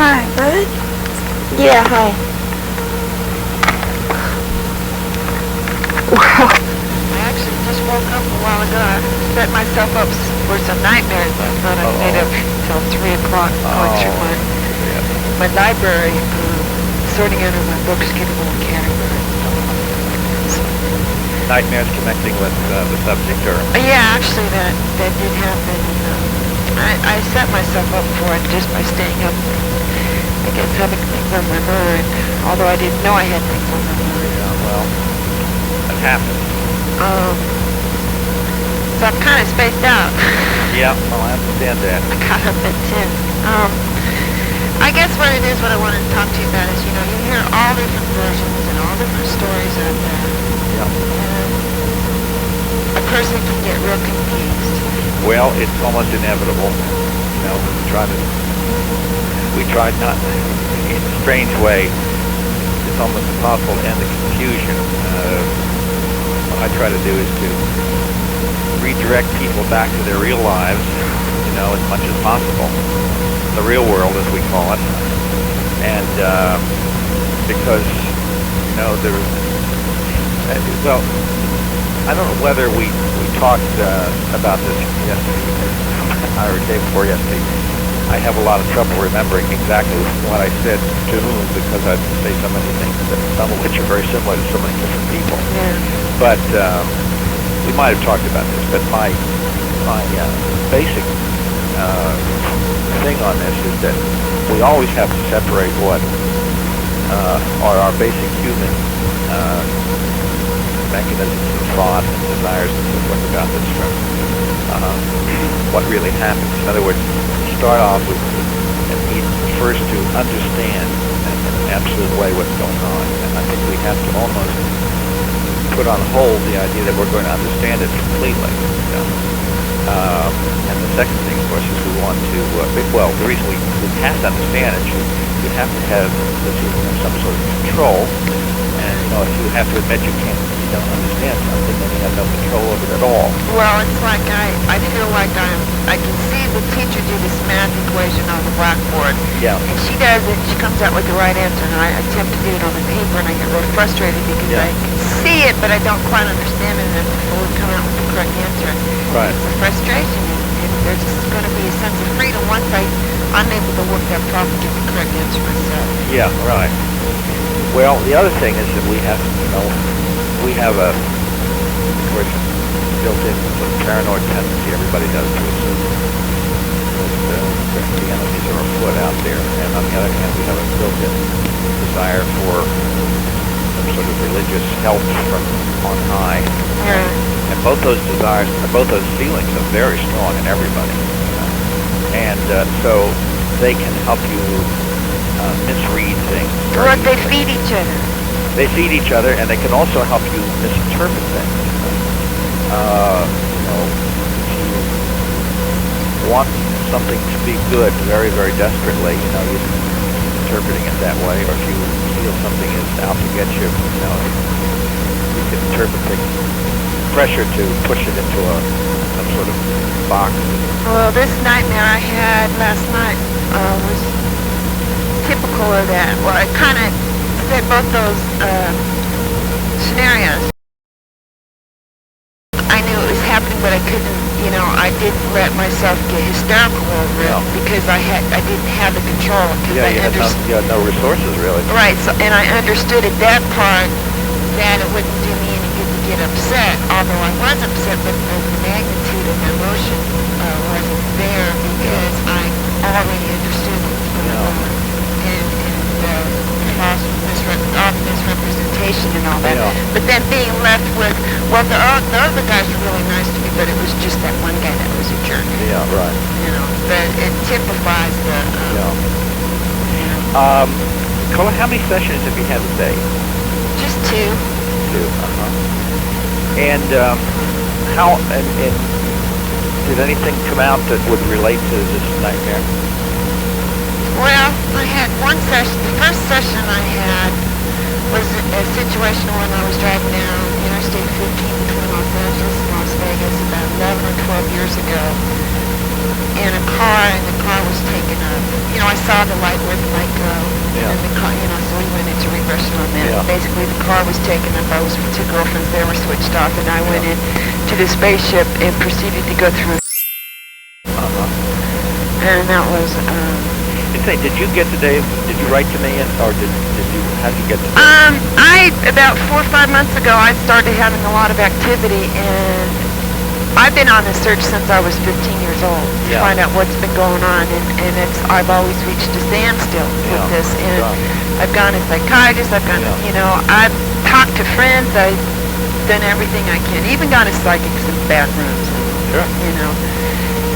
Hi, Bud? Yeah, hi. Wow. I actually just woke up a while ago. I set myself up for some nightmares last night. I stayed up till 3 o'clock going through my library, sorting out of my books, getting them in categories. Nightmares connecting with the subject, or? Yeah, actually that did happen. I set myself up for it just by staying up. I guess having things on my mind, although I didn't know I had things on my mind. Yeah, well, that happens. So I'm kind of spaced out. Yeah, well, I understand that. I got up at 10. I guess what it is, what I wanted to talk to you about is, you know, you hear all different versions and all different stories out there. Yeah. And a person can get real confused. Well, it's almost inevitable. You know, we try not, in a strange way, it's almost impossible to end the confusion. What I try to do is to redirect people back to their real lives, you know, as much as possible. The real world, as we call it. And because, you know, well, I don't know whether we talked about this yesterday, or the day before yesterday. I have a lot of trouble remembering exactly what I said to whom, because I say so many things, some of which are very similar to so many different people. Yeah. But we might have talked about this, but my basic thing on this is that we always have to separate what are our basic human mechanisms of thought and desires and so forth about this from what really happens. In other words, start off with a need first to understand in an absolute way what's going on. And I think we have to almost put on hold the idea that we're going to understand it completely. You know? And the second thing, of course, is we want to, well, the reason we have to understand it, you have to have some sort of control. And, you know, if you have to admit you don't understand something, then you have no control over it at all. Well, it's like I feel like I can see the teacher do this math equation on the blackboard. Yeah. And she does it, she comes out with the right answer, and I attempt to do it on the paper, and I get real frustrated because I can see it, but I don't quite understand it enough to fully come out with the correct answer. Right. It's a frustration, and there's going to be a sense of freedom once I'm able to work that problem and get the correct answer myself. Yeah, right. Well, the other thing is that we have, you know, we have a, of course, built-in sort of paranoid tendency. Everybody does to assume that the enemies are afoot out there. And on the other hand, we have a built-in desire for some sort of religious help from on high. Yeah. And both those desires, both those feelings are very strong in everybody. You know? And so they can help you misread things. Well, they feed each other. They feed each other, and they can also help you misinterpret things. You know, if you want something to be good very, very desperately, you know, you're interpreting it that way. Or if you feel something is out to get you, you know, you can interpret the pressure to push it into some sort of box. Well, this nightmare I had last night was typical of that. Well, it kind of said both those scenarios. I knew it was happening, but I couldn't, you know, I didn't let myself get hysterical over it because I didn't have the control. Yeah, you had no resources really. Right, so, and I understood at that part that it wouldn't do me any good to get upset, although I was upset, but the magnitude of the emotion wasn't there because I already understood what was going on. All the misrepresentation and all that. Yeah. But then being left with, well, the other guys were really nice to me, but it was just that one guy that was a jerk. Yeah, right. You know, but it typifies the... Colette, how many sessions have you had today? Just 2. 2, And and did anything come out that would relate to this nightmare? Well, I had one session. The first session I had was a situation when I was driving down Interstate 15 between Los Angeles and Las Vegas about 11 or 12 years ago in a car, and the car was taken up. You know, I saw the light where the light go. Yeah. And the car, you know, so we went into regression on that. Yeah. Basically, the car was taken up. I was with two girlfriends. They were switched off, and I went in to the spaceship and proceeded to go through. And that was. Say, did you get to Dave? Did you write to me, or did you? How did you get to Dave? I about 4 or 5 months ago, I started having a lot of activity, and I've been on this search since I was 15 years old to find out what's been going on, and I've always reached a standstill with this. And I've gone to psychiatrists. I've gone, you know, I've talked to friends. I've done everything I can. Even gone to psychics in bad rooms. Sure. You know.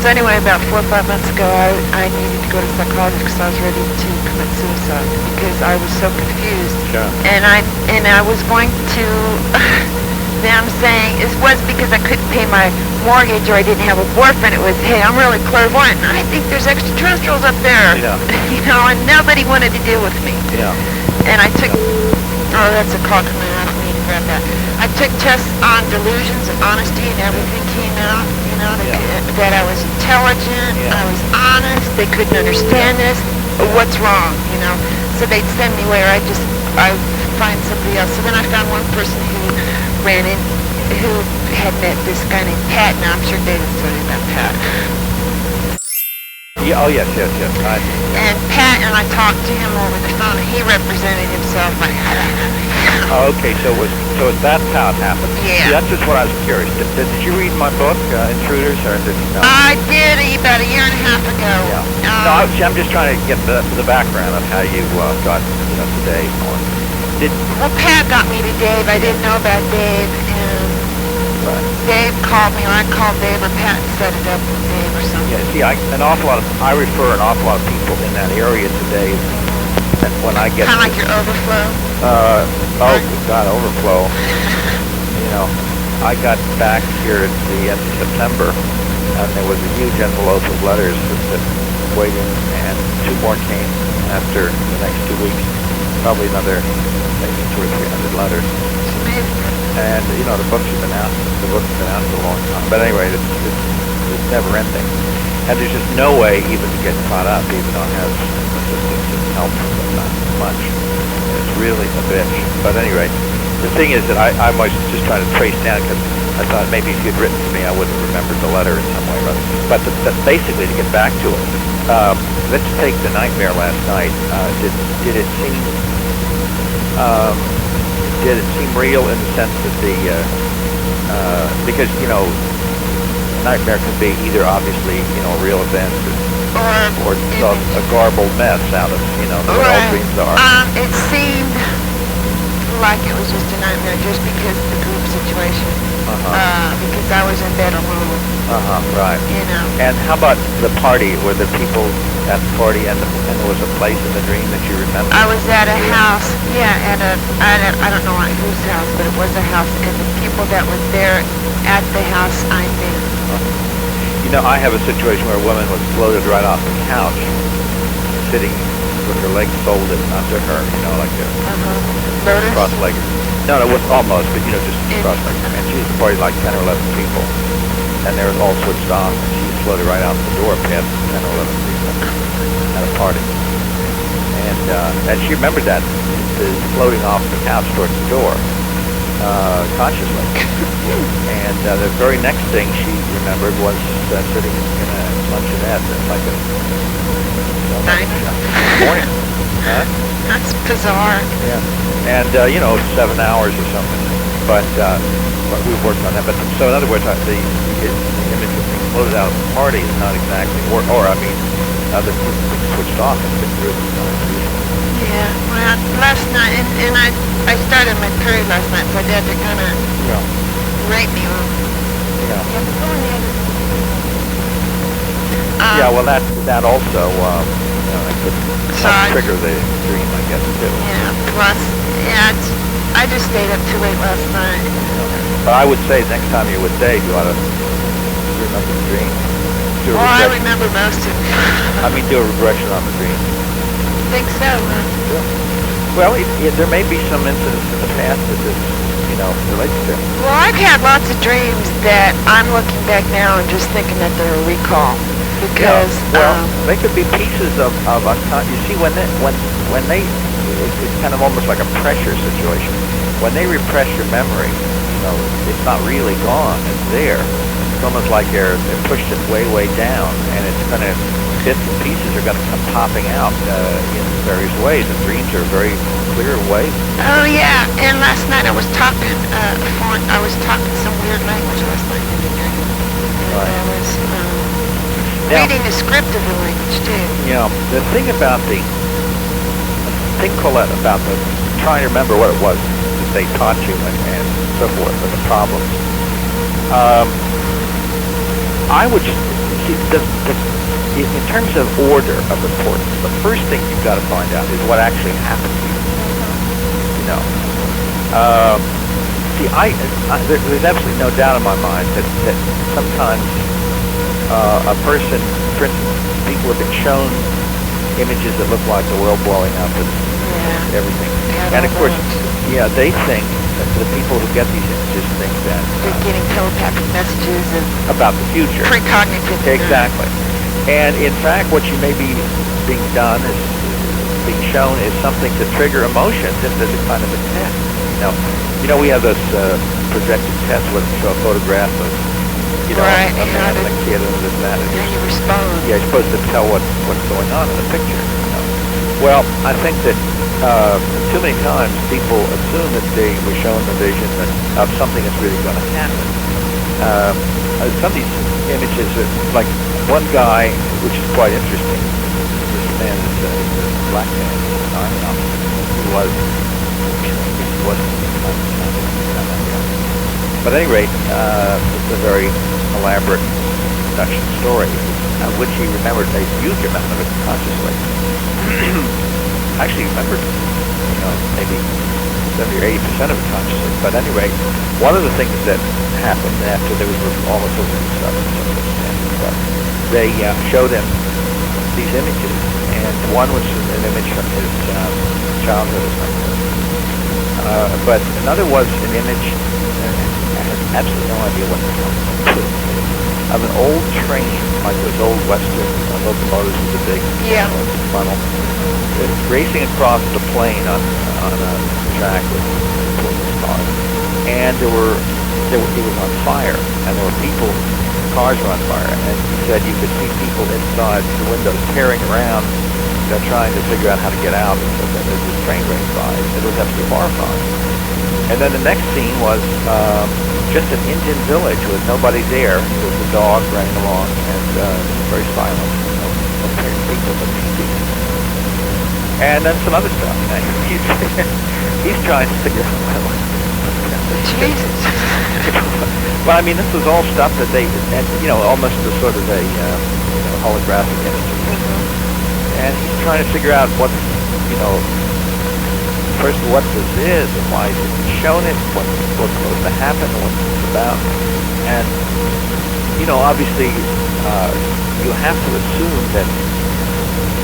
So anyway, about 4 or 5 months ago, I needed to go to psychologist because I was ready to commit suicide because I was so confused. Sure. And I was going to them saying it was because I couldn't pay my mortgage or I didn't have a boyfriend. It was, hey, I'm really clairvoyant. And I think there's extraterrestrials up there. Yeah. You know, and nobody wanted to deal with me. Yeah. And I took, oh, that's a call coming out. I need to grab that. I took tests on delusions and honesty, and everything came out. You know, that I was intelligent, I was honest, they couldn't understand this, what's wrong, you know. So they'd send me where I find somebody else. So then I found one person who who had met this guy named Pat. Now I'm sure David's told you about Pat. Yeah, oh yes. And Pat and I talked to him over the phone, and he represented himself like, Oh, okay, so that's how it happened. Yeah. See, that's just what I was curious. Did you read my book, Intruders, or did you know? I did about a year and a half ago. Yeah. No, I'm just trying to get the background of how you got to Dave. Well, Pat got me to Dave. I didn't know about Dave, and Dave called me, or I called Dave, or Pat set it up with Dave or something. Yeah, see, I refer an awful lot of people in that area to Dave. And when I get kind of like your overflow. Oh God, overflow. You know, I got back here at the end of September, and there was a huge envelope of letters that waiting, and 2 more came after the next 2 weeks. Probably another maybe 200 or 300 letters. It's amazing. And you know, the book's been out. The book's been out for a long time. But anyway, it's never ending. And there's just no way even to get caught up, even though it has assistance and help, but not much. It's really a bitch. But anyway, the thing is that I was just trying to trace down, because I thought maybe if you'd written to me, I would have remembered the letter in some way. But basically, to get back to it, let's take the nightmare last night. Did it seem real in the sense that because you know, nightmare can be either obviously, you know, a real event or a garbled mess out of, you know, what all dreams are. It seemed like it was just a nightmare just because of the group situation. Because I was in bed alone. Right. You know. And how about the party? Were there people at the party, and there was a place in the dream that you remember? I was at a house, I don't know whose house, but it was a house, and the people that were there at the house I knew. You know, I have a situation where a woman was floated right off the couch, sitting with her legs folded under her, you know, like a cross-legged. No, it was almost, but you know, just cross-legged. And she was a party like 10 or 11 people, and they were all switched off, and she was floated right out the door past 10 or 11 people at a party. And she remembered that, floating off the couch towards the door, consciously. And the very next thing she remembered was sitting in a luncheonette, like a morning. That's bizarre. Yeah. And you know, 7 hours or something. But we worked on that. But so in other words, the image of being floated out of the party is not exactly, or I mean, other people switched off and been through it. Yeah, well, last night, and I started my period last night, so I had to kind of rape me off. Yeah, well, that also, you know, that could trigger the dream, I guess, too. Yeah, plus, I just stayed up too late last night. But I would say next time you're with Dave, you ought to remember the dream. I remember most of it. I mean, do a regression on the dream. I think so, huh? Yeah. Well, there may be some incidents in the past that this, you know, relates to. Well, I've had lots of dreams that I'm looking back now and just thinking that they're a recall. because well, they could be pieces of unconscious. You see, when they it's kind of almost like a pressure situation. When they repress your memory, it's not really gone. It's there. It's almost like they're pushed it way down, and it's going to bits and pieces are going to come popping out in various ways. And dreams are very clear ways. Oh yeah, and last night I was talking some weird language last night in the dream. And I was reading the script of the language too. The thing about Colette, about trying to remember what it was that they taught you and so forth, and the problems. I would see in terms of order of importance, the first thing you've got to find out is what actually happened to you. There's absolutely no doubt in my mind that sometimes a person, for instance, people have been shown images that look like the world blowing up and everything. And of course, they think that the people who get these images think that they're getting telepathic messages about the future. Precognitive. Exactly. And in fact, what you may be being done is being shown is something to trigger emotion, just as a kind of a test. We have those projected tests where they show a photograph of right, a man and a kid and this and that. And you respond. Yeah, you're supposed to tell what's going on in the picture. Well, I think that too many times people assume that they were shown the vision of something that's really going to happen. Some of these images are like one guy, which is quite interesting. This man is a black man, who was but at any rate, it's a very elaborate abduction story, which he remembered a huge amount of it consciously. Actually, remembered, maybe 70 or 80% of it consciously. But at any rate, one of the things that happened after there was all the stuff, they showed him these images, and one was an image from his childhood or something. But another was an image, I had absolutely no idea what it was, of an old train, like those old Western locomotives with the big funnel, racing across the plain on a track with police cars. And it was on fire, and there were people, cars were on fire, and he said you could see people inside the windows tearing around, trying to figure out how to get out, and then there's this train raced by. It was absolutely horrifying. And then the next scene was just an Indian village with nobody there. There was a dog running along, and very silent. No people, but people. And then some other stuff. He's trying to figure out Jesus. Well, I mean, this was all stuff that they, almost a sort of a holographic image. And he's trying to figure out what, first of all, what this is and why he's shown it, what's supposed to happen, what it's about. And, obviously, you have to assume that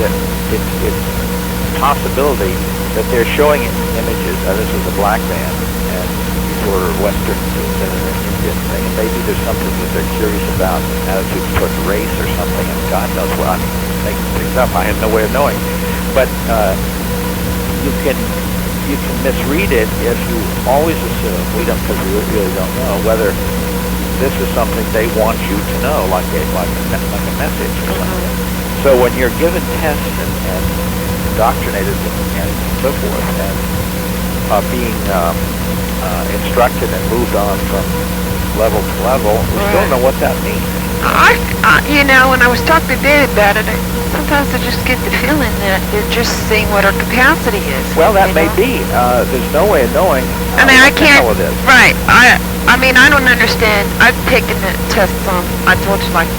it's a possibility that they're showing images. This was a black man, and these were Western scenes and an Indian thing. And maybe there's something that they're curious about, attitudes towards race or something, and God knows what. I'm making things up. I have no way of knowing. But you can misread it if you always assume, because we really don't know, whether this is something they want you to know, like a message or something. So when you're given tests and indoctrinated and so forth, and being instructed and moved on from level to level, we still don't know what that means. When I was talking to David about it, sometimes I just get the feeling that they're just seeing what our capacity is. Well, that may be. There's no way of knowing I can't. What the hell it is. Right. I don't understand. I've taken the tests on, I told you, like,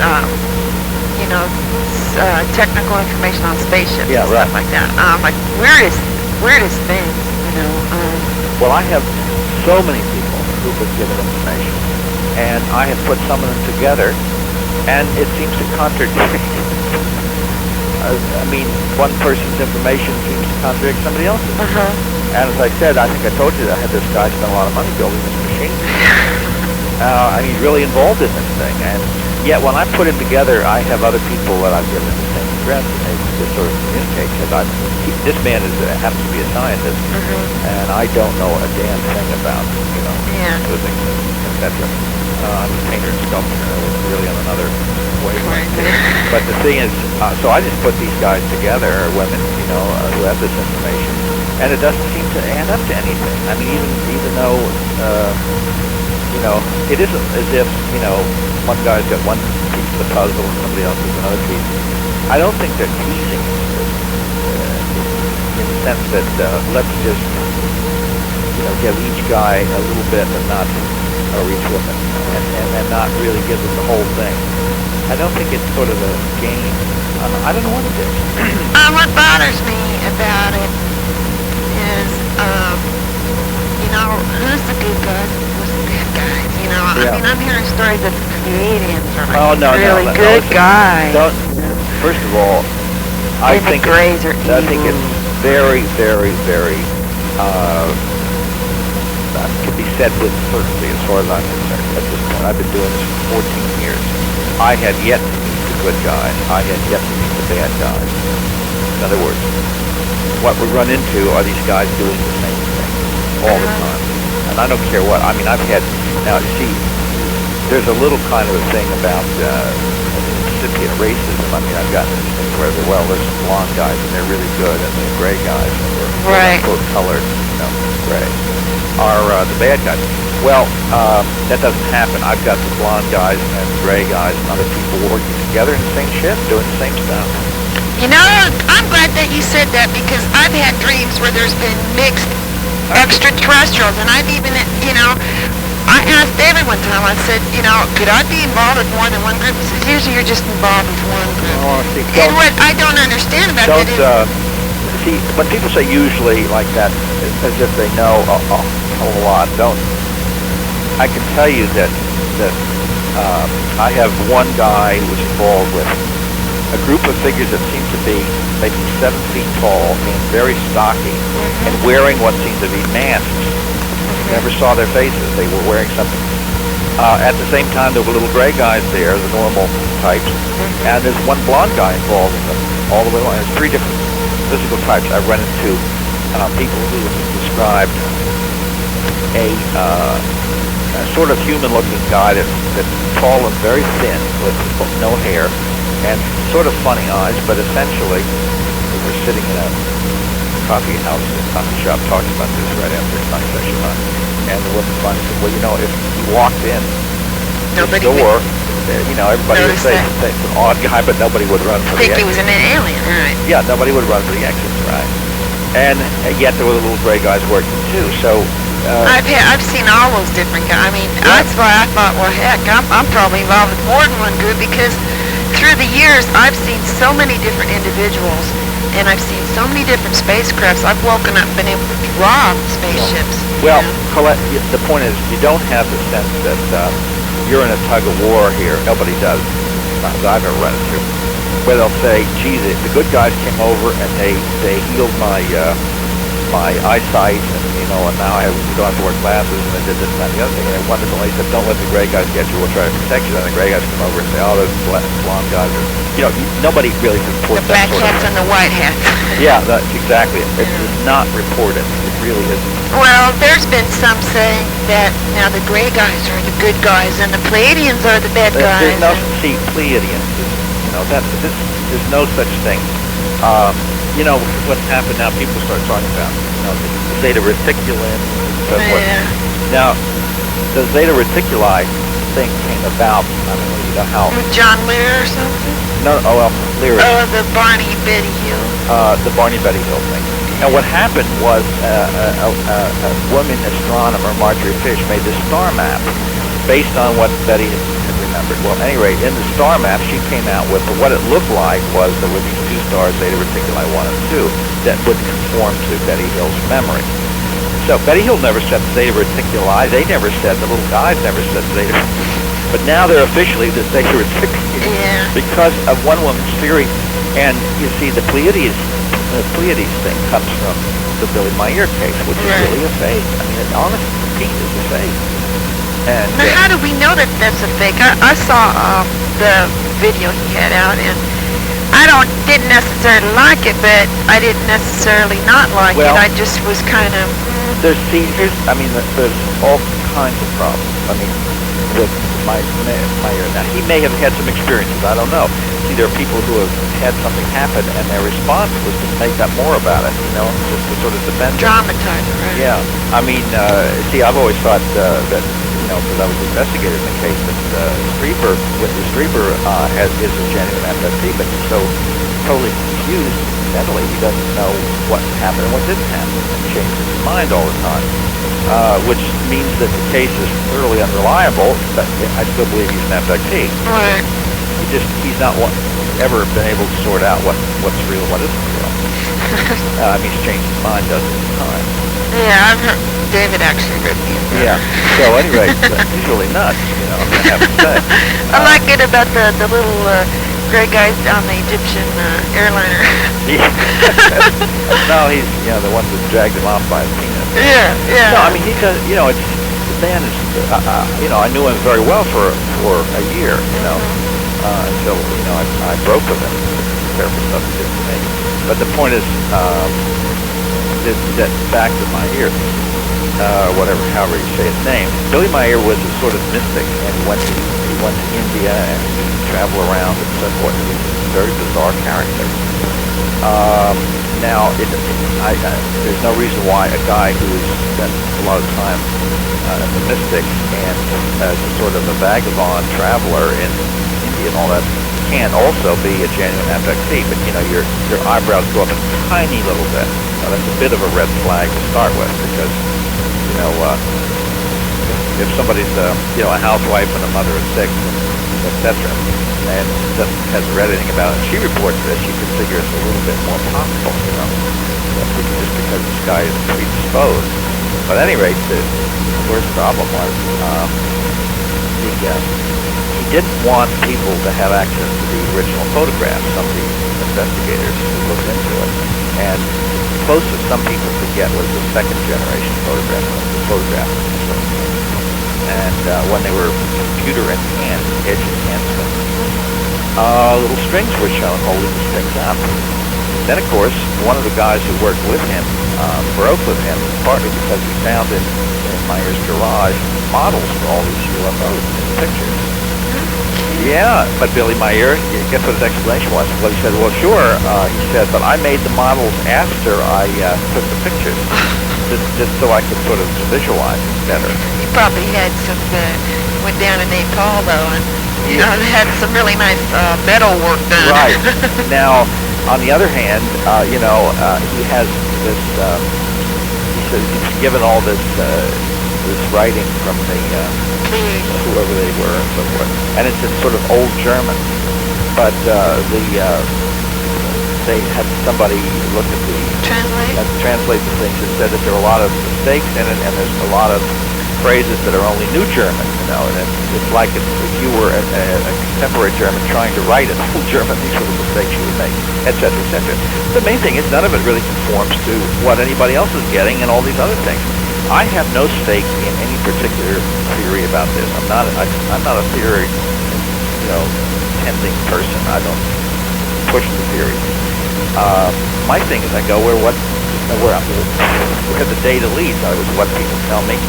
technical information on spaceships and stuff like that. Like, weirdest things, Well, I have so many people who've been given information, and I have put some of them together, and it seems to contradict. One person's information seems to contradict somebody else's. And as I said, I think I told you that I had this guy spend a lot of money building this machine. He's really involved in this thing, and Yet when I put him together, I have other people that I've given the same address, and they just sort of communicate. Because this man happens to be a scientist, and I don't know a damn thing about physics, etc. I'm a painter and sculptor, really on another wavelength. But the thing is, so I just put these guys together, or women, who have this information, and it doesn't seem to add up to anything. I mean, even though. It isn't as if, one guy's got one piece of the puzzle and somebody else has another piece. I don't think they're teasing in the sense that let's just, give each guy a little bit and not, or each woman, and not really give them the whole thing. I don't think it's sort of a game. I don't know what it is. What bothers me about it is, who's the good guys and who's the bad guys? I mean, I'm hearing stories of the aliens are really good guys. First of all, I think Greys are evil. I think it's very, very, very can be said with certainty as far as I'm concerned at this point. I've been doing this for 14 years. I have yet to meet the good guys. I have yet to meet the bad guys. In other words, what we run into are these guys doing the same thing all the time. And I don't care what. I mean, I've had, now you see, there's a little kind of a thing about incipient racism. I mean, I've gotten this thing where, there's some blonde guys and they're really good, and the gray guys, and they're quote colored, gray, are the bad guys. Well, that doesn't happen. I've got the blonde guys and gray guys and other people working together in the same shift, doing the same stuff. I'm glad that you said that, because I've had dreams where there's been mixed extraterrestrials, and I've even, I asked David one time, I said, could I be involved with more than one group? He says, usually you're just involved with one group. And what I don't understand about that is... see, when people say usually like that, it's as if they know a whole lot, I can tell you that I have one guy who was involved with a group of figures that seemed to be maybe 7 feet tall and very stocky, and wearing what seemed to be masks. Never saw their faces. They were wearing something. At the same time, there were little gray guys there, the normal types, and there's one blonde guy involved in them all the way along. There's 3 different physical types. I've run into people who have described a sort of human-looking guy that's tall and very thin, with no hair, and sort of funny eyes, but essentially, we were sitting in a coffee shop talking about this right after night session, and the woman finally said, well, if you walked in the door, everybody would say it's an odd guy, but nobody would run for the exit. Think he was an alien, right? Yeah, nobody would run for the exits, right? And yet there were little gray guys working too, so... I've seen all those different guys. I mean, that's why I thought, well, heck, I'm probably involved with more than one group, because through the years, I've seen so many different individuals, and I've seen so many different spacecrafts. I've woken up and been able to draw spaceships. Well, Colette, the point is, you don't have the sense that you're in a tug of war here. Nobody does, not that I've ever run into, where they'll say, gee, the good guys came over and they healed my eyesight, and now I don't have to wear glasses, and they did this and that and the other thing. And one of them said, don't let the gray guys get you, we'll try to protect you. And the gray guys come over and say, oh, those blonde guys are, nobody really reports that sort of thing. The black hats and the white hats. Yeah, that's exactly it. It's not reported. It really isn't. Well, there's been some saying that now the gray guys are the good guys and the Pleiadians are the bad guys. There's no, Pleiadians, there's no such thing. What's happened now, people start talking about, the Zeta Reticuli and so forth. Yeah. Now, the Zeta Reticuli thing came about, I don't know how... With John Lear or something? No, Lear. Oh, the Barney Betty Hill. The Barney Betty Hill thing. Now, what happened was a woman astronomer, Marjorie Fish, made this star map based on what Betty had remembered. Well, at any rate, in the star map, she came out with what it looked like was there were these 2 stars, Zeta Reticuli 1 and 2, that would conform to Betty Hill's memory. So Betty Hill never said Zeta Reticuli. They never said, the little guys never said Zeta Reticuli. But now they're officially the Zeta Reticuli because of one woman's theory. And you see, the Pleiades thing comes from the Billy Meyer case, which is really a fake. I mean, honestly, Pete is a fake. And Now, how do we know that that's a fake? I saw the video he had out, and didn't necessarily like it, but I didn't necessarily not like it. Well, I just was kind of. there's all kinds of problems. I mean, with Meyer. Now, he may have had some experiences. I don't know. See, there are people who have had something happen, and their response was to make up more about it. Just to sort of defend it. Dramatize it, right? Yeah. I mean, see, I've always thought that, because I was investigating the case, that Whitley Strieber is a genuine abductee, but he's so totally confused mentally, he doesn't know what happened and what didn't happen, and changes his mind all the time, which means that the case is thoroughly unreliable, but I still believe he's an abductee. Right. He's not ever been able to sort out what's real and what isn't real. I mean, he's changed his mind dozens of times. Yeah, I've heard David actually read me. Yeah. So anyway, he's really nuts, I have to say. I like it about the little gray guys on the Egyptian airliner. Yeah. No, he's the one that dragged him off by his penis. Yeah. No, I mean it's the man is I knew him very well for a year, until I broke with him. Terrible stuff he did to me. But the point is, that back to Meyer, however you say his name. Billy Meyer was a sort of mystic, and he went to India and he traveled around and so forth. He was a very bizarre character. Now, there's no reason why a guy who has spent a lot of time as a mystic and as a sort of a vagabond traveler in India and all that can't also be a genuine abductee. But your eyebrows go up a tiny little bit. Now, that's a bit of a red flag to start with, because if somebody's a housewife and a mother of six, etc., and hasn't read anything about it, and she reports this, you can figure it's a little bit more possible, just because this guy is predisposed. But at any rate, the worst problem was he didn't want people to have access to the original photographs. Some of the investigators who looked into it, and the closest some people could get was the second generation photograph, and when they were computer enhanced, edge enhancement, little strings were shown holding the strings up. Then, of course, one of the guys who worked with him broke with him, partly because he found in Meyer's garage models for all these UFOs in the pictures. Yeah, but Billy Meyer, guess what his explanation was? Well, he said, well, sure, he said, but I made the models after I took the pictures, just so I could sort of visualize it better. He probably had some, went down to Nepal, though, and had some really nice metal work done. Right. Now, on the other hand, he has this, he says he's given all this writing from the whoever they were and so forth, and it's in sort of old German, but they had somebody look at translate the things and said that there are a lot of mistakes in it, and there's a lot of phrases that are only New German, and it's like if you were a contemporary German trying to write in old German, these are the mistakes you would make, etc., etc. The main thing is none of it really conforms to what anybody else is getting and all these other things. I have no stake in any particular theory about this. I'm not a theory, tending person. I don't push the theory. My thing is I go where the data leads. What people tell me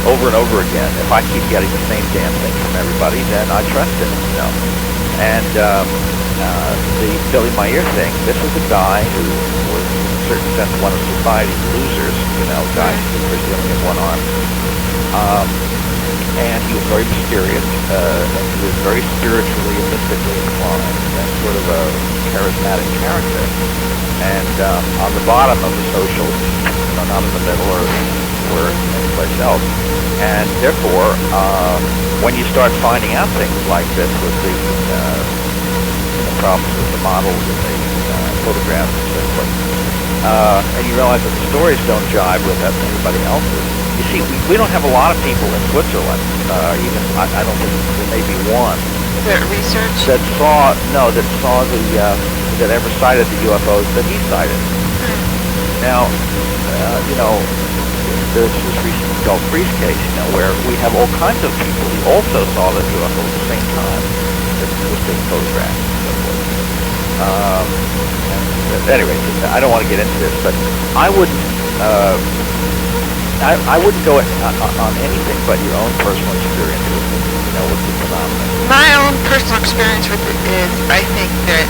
over and over again. If I keep getting the same damn thing from everybody, then I trust it. And the Billy Meyer thing. This is a guy who was, in a certain sense, one of society's losers. Guys who were dealing with one arm. And he was very mysterious, and he was very spiritually and mystically inclined, and sort of a charismatic character. And on the bottom of the social, not in the middle or anyplace else. And therefore, when you start finding out things like this with the problems with the models and the photographs and so forth, and you realize that the stories don't jive with anybody else's. You see, we don't have a lot of people in Switzerland. Even I don't think there may be one that research that ever cited the UFOs that he cited. Now, there's this recent Gulf Breeze case, where we have all kinds of people who also saw the UFO at the same time that was being photographed and so forth. Anyway, I don't want to get into this, but I wouldn't go on anything but your own personal experience with the phenomenon. My own personal experience with it is, I think that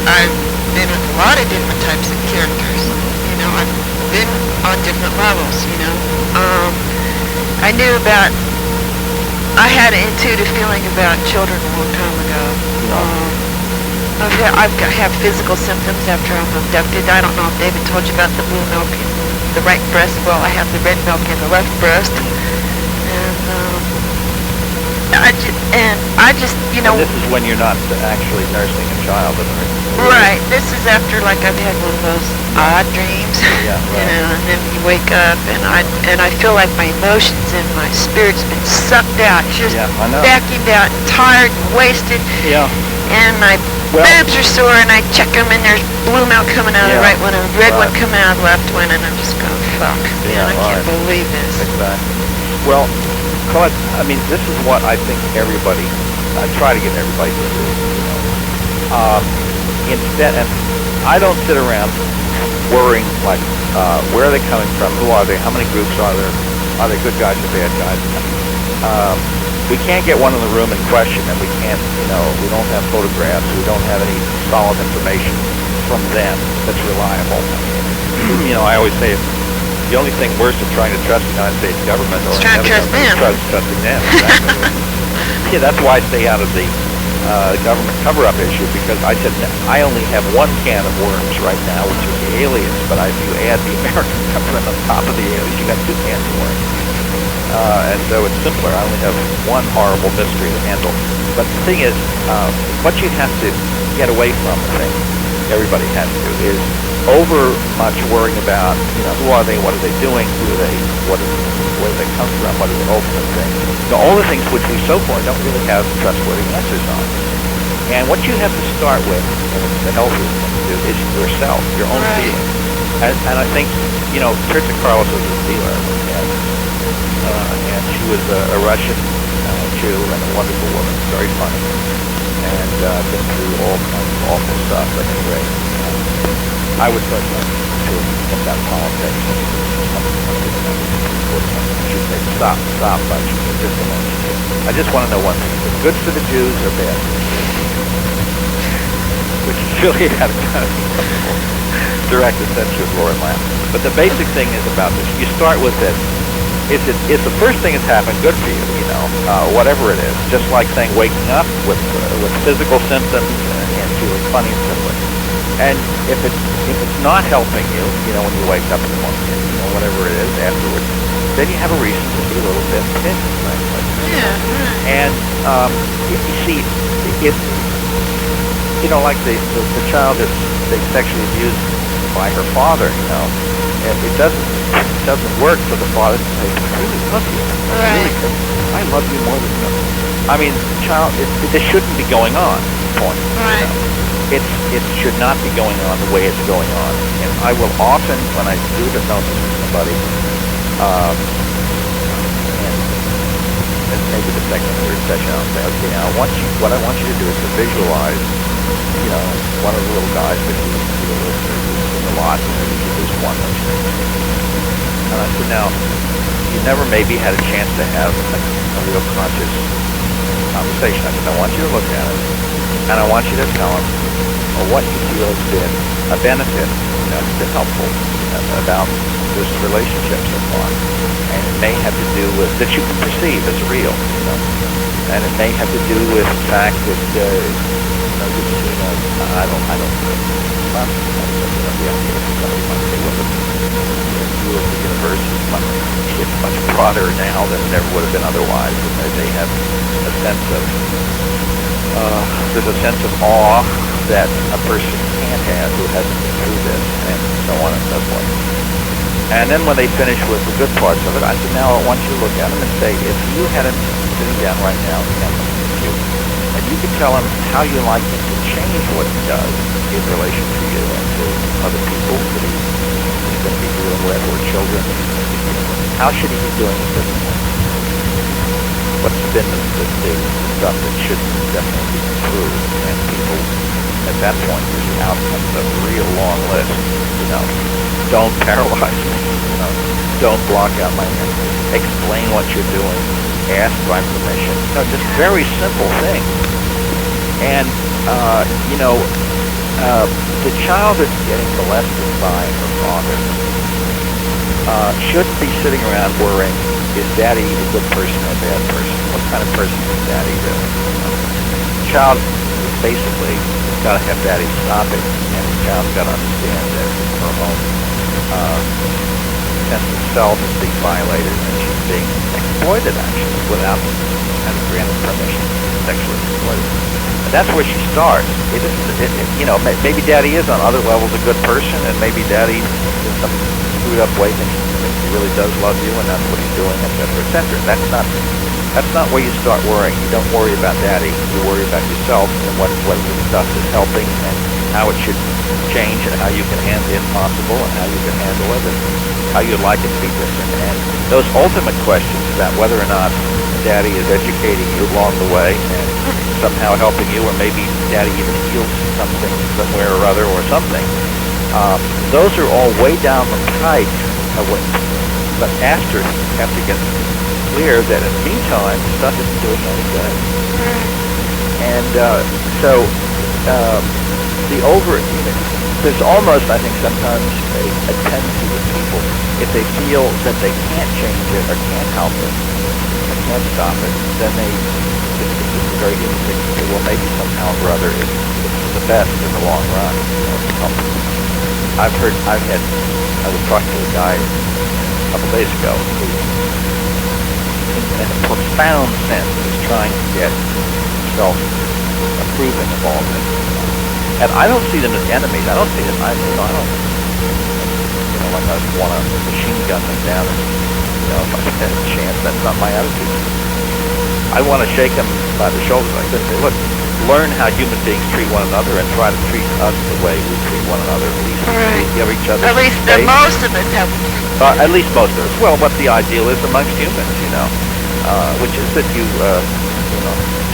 I've been with a lot of different types of characters. I've been on different levels. I knew I had an intuitive feeling about children a long time ago. I have physical symptoms after I'm abducted. I don't know if David told you about the blue milk in the right breast. Well, I have the red milk in the left breast. And I just, And this is when you're not actually nursing a child, isn't it? Right. This is after, I've had one of those odd dreams. Yeah, right. And then you wake up, and I feel like my emotions and my spirit's been sucked out, just vacuumed out, and tired and wasted. Yeah. And my boobs are sore, and I check them, and there's blue milk coming out of the right one, and red one coming out of the left one, and I'm just going, fuck. Yeah, I can't believe this. Exactly. Well, Colette, this is what I think I try to get everybody to do. Instead, and I don't sit around worrying, where are they coming from, who are they, how many groups are they good guys or bad guys? We can't get one in the room and question them. We can't, we don't have photographs, we don't have any solid information from them that's reliable. I always say, the only thing worse than trying to trust the United States government or trying to trust them. Trusting them. Exactly. That's why I stay out of the government cover-up issue, because I said I only have one can of worms right now, which is the aliens. But if you add the American government on top of the aliens, you got two cans of worms. And so it's simpler. I only have one horrible mystery to handle. But the thing is, what you have to get away from, I think, everybody has to, is over much worrying about, who are they, what are they doing, where do they come from, what are the ultimate things. All the things which we so far don't really have trustworthy answers on. And what you have to start with, and it's the healthiest thing to do, is yourself, your own feeling. And I think, Teresa Carlos was a dealer, and she was a Russian Jew and a wonderful woman, very funny, and been through all kinds of awful stuff. But anyway, I would like to look at politics. She'd say, stop, but just a moment. I just want to know one thing. Is it good for the Jews or bad for the Jews? Which is really had a kind of direct attention of Laura Lamb. But the basic thing is about this. You start with this. If the first thing that's happened good for you, whatever it is, just like saying waking up with physical symptoms and feeling funny and similar. And if it's not helping you, when you wake up in the morning, whatever it is afterwards, then you have a reason to be a little bit pissed, right? Yeah. And you see, like the child that's being sexually abused by her father, it doesn't work for the father to say, I really love you. Right. I love you more than you. I mean, child, this shouldn't be going on. Point. Right. It should not be going on the way it's going on. And I will often, when I do hypnosis with somebody, and maybe the second or third session, I'll say, okay, now what I want you to do is to visualize, one of the little guys that you in the lot, there's one. And I said, now, you never maybe had a chance to have a real conscious conversation. I said, I want you to look at it, and I want you to tell him what you feel has been a benefit, has been helpful about this relationship so far. And it may have to do with, that you can perceive as real, and it may have to do with the fact that, I don't know, the university is much broader now than it ever would have been otherwise. They have a sense of, there's a sense of awe that a person can't have who hasn't been through this, and so on and so forth. And then when they finish with the good parts of it, I said, now I want you to look at them and say, if you had him sitting down right now and you could tell him how you like him to change what he does in relation to you and to other people that he going to be dealing with, or children, how should he be doing it differently? What's been the stuff that should definitely be improved? And people at that point, usually out comes a real long list. Don't paralyze me. Don't block out my hand. Explain what you're doing. Ask my permission. Just very simple things. And the child that's getting molested by her father shouldn't be sitting around worrying, is Daddy a good person or a bad person? What kind of person is Daddy really? The child is basically got to have Daddy stop it, and the child's got to understand that her own sense of self is being violated, and she's being exploited, actually, without having granted permission, sexually exploited. And that's where she starts. It isn't, maybe Daddy is on other levels a good person, and maybe Daddy, in some screwed up way, thinks he really does love you, and that's what he's doing, etc., etc. That's not where you start worrying. You don't worry about Daddy. You worry about yourself and what the stuff is helping, and how it should change, and how you can handle the impossible, and how you can handle it, and how you'd like it to be different. And those ultimate questions about whether or not Daddy is educating you along the way and somehow helping you, or maybe Daddy even heals something somewhere or other or something, those are all way down the pike of what, but after you have to get clear that in the meantime, stuff isn't doing any good. And there's almost, I think, sometimes a tendency with people, if they feel that they can't change it or can't help it or can't stop it, then it's a very human thing to say, well, maybe somehow or other it's the best in the long run. I was talking to a guy a couple days ago who, in a profound sense, is trying to get self-improvement of all this. And I don't see them as enemies. I don't see them, like I want to machine gun them down and, if I had a chance, that's not my attitude. I want to shake them by the shoulders like this and say, look, learn how human beings treat one another and try to treat us the way we treat one another. At least we give each other At least most of us have. At least most of us. Well, what the ideal is amongst humans, which is that you,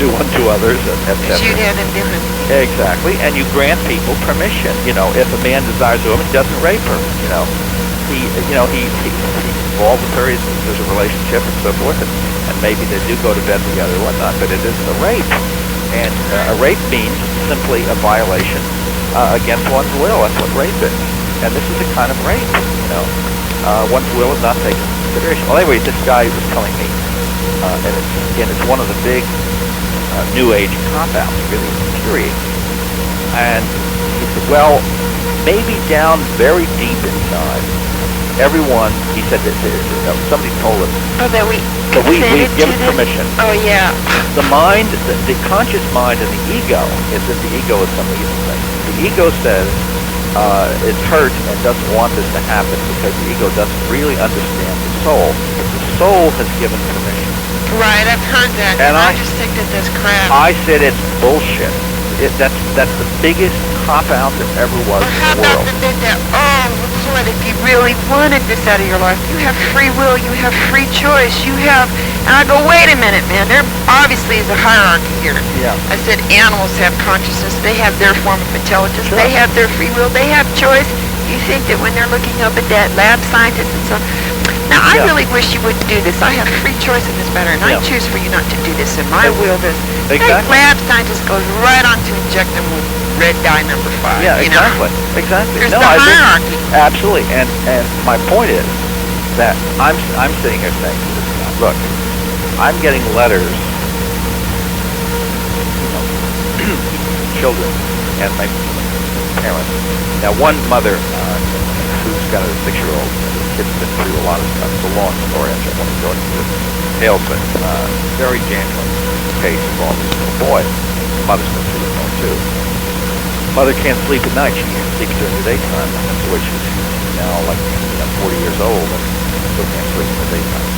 do unto others, etc. Shoot at them different. Exactly, and you grant people permission. If a man desires a woman, he doesn't rape her. He's involved with her. There's a relationship and so forth, and maybe they do go to bed together or whatnot. But it isn't a rape, and a rape means simply a violation against one's will. That's what rape is, and this is a kind of rape. One's will is not taken into consideration. Well, anyway, this guy was telling me, and it's one of the big New Age cop-outs, really infuriating. And he said, well, maybe down very deep inside, everyone, he said that somebody told us that we give permission. Oh, yeah. The mind, the conscious mind and the ego, is that the ego is some evil thing. The ego says it's hurt and doesn't want this to happen because the ego doesn't really understand the soul. But the soul has given permission. Right, I've heard that. And I just think that that's crap. I said it's bullshit. That's the biggest cop-out there ever was in the world. How about Colette, if you really wanted this out of your life, you have free will, you have free choice, and I go, wait a minute, man, there obviously is a hierarchy here. Yeah. I said animals have consciousness, they have their form of intelligence, They have their free will, they have choice. You think that when they're looking up at that lab scientist and so on, now, I really wish you wouldn't do this. I have free choice in this matter, and I choose for you not to do this, and my will does. Exactly. That lab scientist goes right on to inject them with red dye number 5. Yeah, exactly. Exactly. There's the hierarchy. Absolutely. And my point is that I'm sitting here saying, look, I'm getting letters, children, and my parents. Now, one mother who's got a 6-year-old, kid's been through a lot of stuff. It's a long story. I don't want to go into details, but very genuine case involving this little boy. The mother's been through it all too. Mother can't sleep at night. She sleeps during the daytime, which is now like 40 years old and still can't sleep in the daytime,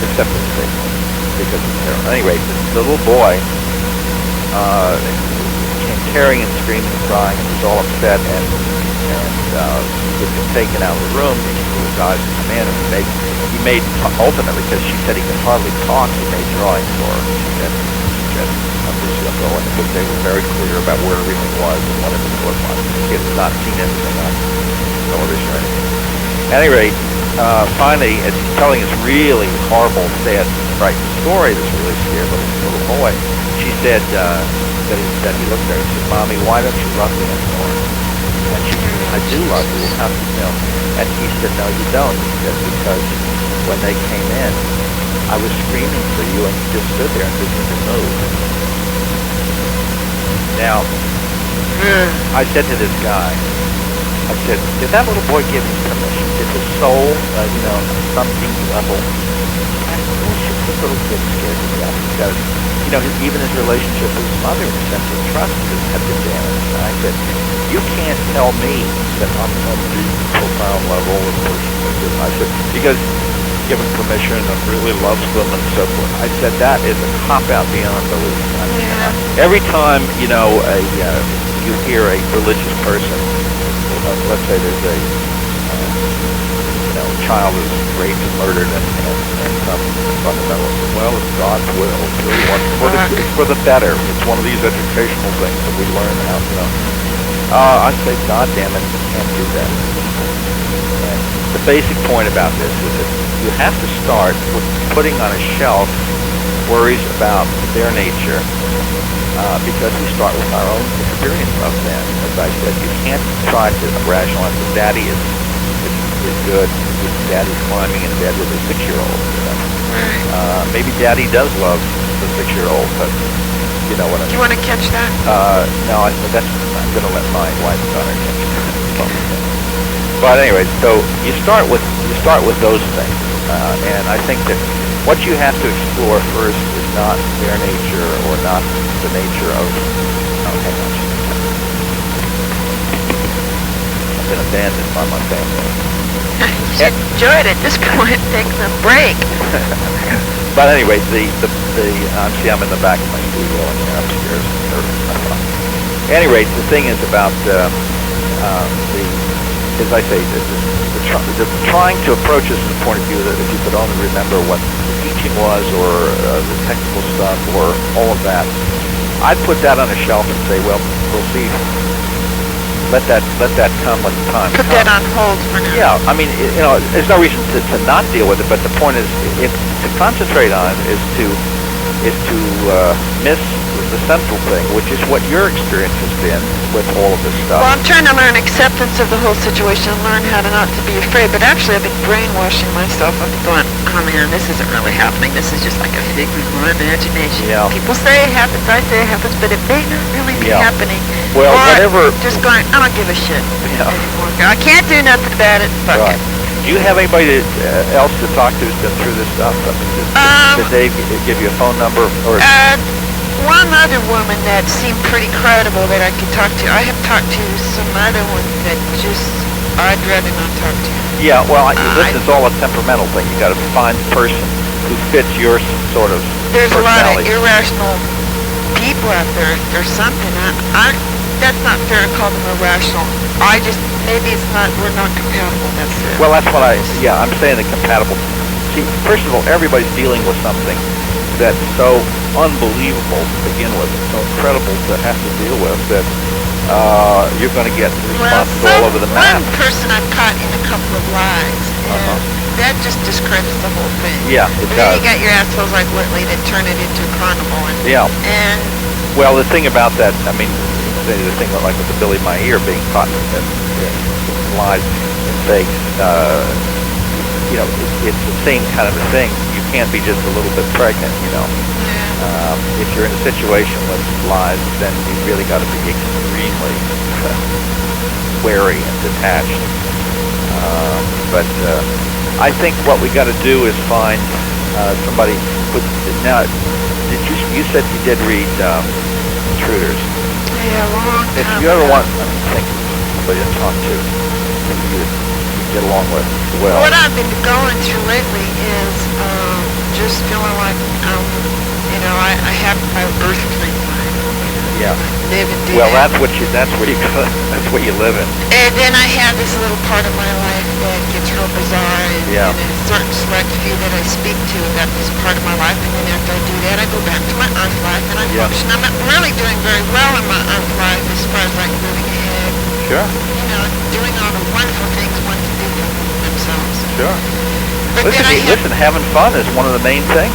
except in the daytime because of terror. Anyway, the little boy came tearing and screaming and crying and was all upset, and and he was taken out of the room. The guys come in, and he made ultimately, because she said he could hardly talk, he made drawings for her. She said, because they were very clear about where everything was and what it would look like. He had not seen anything on television or anything. At any rate, finally, as he's telling this really horrible, sad, frightening story, this really scared little boy, she said that he looked at her and said, "Mommy, why don't you love me anymore?" And she said, "I do love you. How do you know?" And he said, "No, you don't." He said, "Because when they came in, I was screaming for you, and you just stood there and didn't even move." Now, I said to this guy, I said, "Did that little boy give him permission? Did his soul, some deep level?" And bullshit, this little kid scared to death because, even his relationship with his mother, in a sense of trust, had been damaged. And I said, "You can't tell me that on some deep, profound level, a person like this." I said, "Because given permission and really loves them and so forth." I said, "That is a cop-out beyond belief." I mean, every time, you hear a religious person, let's say there's a child is raped and murdered and some fundamental, well, it's God's will. It's really it's for the better. It's one of these educational things that we learn how, I say, God damn it, you can't do that. And the basic point about this is that you have to start with putting on a shelf worries about their nature, because we start with our own experience of them. As I said, you can't try to rationalize that Daddy is good. Daddy's climbing in bed with a 6-year-old. Maybe Daddy does love the 6-year-old, but you know what I mean. Do you want to catch that? No, I'm going to let my wife Connor catch it. But anyway, so you start with those things, and I think that what you have to explore first is not their nature or not the nature of. Oh, hang on. I've been abandoned by my family. You should enjoy it at this point. Take a break. But anyway, I'm in the back of my studio and they're upstairs. At any rate, the thing is about as I say, the trying to approach this from the point of view that if you could only remember what the teaching was, or the technical stuff, or all of that, I'd put that on a shelf and say, well, we'll see. Let that come when the time comes. Put that on hold for now. Yeah, I mean, there's no reason to not deal with it, but the point is, to concentrate on is to miss the central thing, which is what your experience has been with all of this stuff. Well, I'm trying to learn acceptance of the whole situation and learn how to not to be afraid, but actually I've been brainwashing myself. I've been going, oh man, this isn't really happening. This is just like a figment of my imagination. Yeah. People say it happens, I say it happens, but it may not really be happening. Well, or whatever. Just going, I don't give a shit anymore. I can't do nothing about it. Fuck it. Do you have anybody else to talk to who's been through this stuff? Did they give you a phone number? Or one other woman that seemed pretty credible that I could talk to. I have talked to some other ones that I'd rather not talk to. Yeah, well, this is all a temperamental thing. You got to find a person who fits your sort of There's a lot of personality. irrational people out there or something. That's not fair to call them irrational. Maybe we're not compatible. That's it. Well, that's what I'm saying that compatible. See, first of all, everybody's dealing with something that's so unbelievable to begin with, so incredible to have to deal with, that you're going to get responses all over the map. One person I've caught in a couple of lies, and that just discredits the whole thing. Yeah, it does. Then you got your assholes like Whitley that turn it into a carnival. And well, the thing about that, I mean, the thing like with the Billy My Ear being caught in lies and fakes, it's the same kind of a thing. You can't be just a little bit pregnant, If you're in a situation with lies, then you really got to be extremely wary and detached. But I think what we got to do is find somebody. Now, you said you did read Intruders? Yeah, a long time. If you ever want, somebody to talk to, you get along with well. What I've been going through lately is just feeling like I have my earthly mind. Yeah. live and do Well, that. that's where you go. That's where you live in. And then I have this little part of my life that gets real bizarre, Yeah. and a certain select few that I speak to about this part of my life, and then after I do that, I go back to my umph life, and I Yeah. function. I'm really doing very well in my umph life as far as like moving ahead, Sure. you know, doing all the wonderful things one can do for themselves. Sure. But then I have, Listen, having fun is one of the main things.